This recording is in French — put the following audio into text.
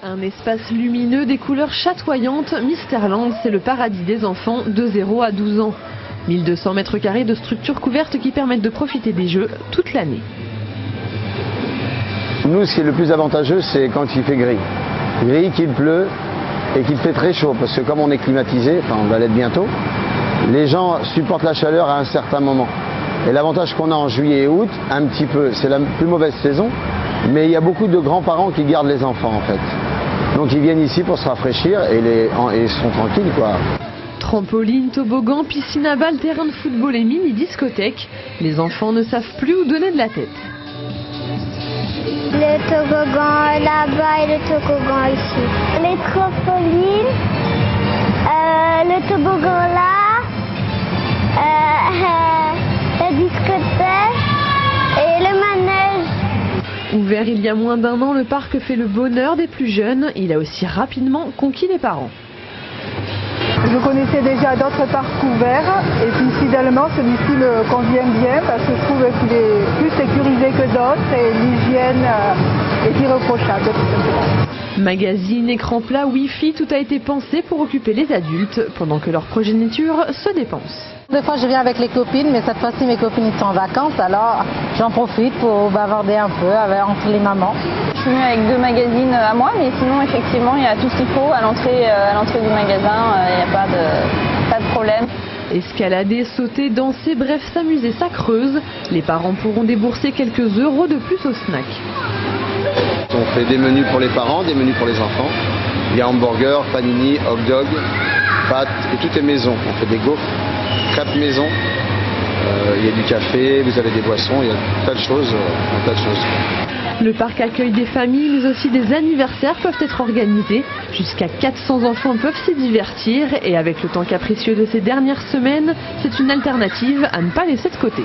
Un espace lumineux, des couleurs chatoyantes, Misterland, c'est le paradis des enfants de 0 à 12 ans. 1200 mètres carrés de structures couvertes qui permettent de profiter des jeux toute l'année. Nous, ce qui est le plus avantageux, c'est quand il fait gris. Gris, qu'il pleut et qu'il fait très chaud, parce que comme on est climatisé, enfin on va l'être bientôt, les gens supportent la chaleur à un certain moment. Et l'avantage qu'on a en juillet et août, un petit peu, c'est la plus mauvaise saison, mais il y a beaucoup de grands-parents qui gardent les enfants en fait. Donc ils viennent ici pour se rafraîchir et ils sont tranquilles quoi. Trampoline, toboggan, piscine à balles, terrain de football et mini-discothèque, les enfants ne savent plus où donner de la tête. Le toboggan là-bas et le toboggan ici. Les trampolines, le toboggan là, la discothèque et le manège. Ouvert il y a moins d'1 an, le parc fait le bonheur des plus jeunes. Il a aussi rapidement conquis les parents. Je connaissais déjà d'autres parcs ouverts et puis finalement celui-ci me convient bien parce que je trouve qu'il est plus sécurisé que d'autres et l'hygiène est irréprochable. Magazine, écran plat, Wi-Fi, tout a été pensé pour occuper les adultes pendant que leur progéniture se dépense. Des fois je viens avec les copines, mais cette fois-ci mes copines sont en vacances, alors j'en profite pour bavarder un peu entre les mamans. Je suis venue avec 2 magazines à moi, mais sinon effectivement il y a tout ce qu'il faut à l'entrée du magasin, il n'y a pas de problème. Escalader, sauter, danser, bref s'amuser ça creuse. Les parents pourront débourser quelques euros de plus au snack. On fait des menus pour les parents, des menus pour les enfants. Il y a hamburger, panini, hot dog, pâtes, et tout est maison. On fait des gaufres, crêpes maison, il y a du café, vous avez des boissons, il y a un tas de choses. Le parc accueille des familles, mais aussi des anniversaires peuvent être organisés. Jusqu'à 400 enfants peuvent s'y divertir et avec le temps capricieux de ces dernières semaines, c'est une alternative à ne pas laisser de côté.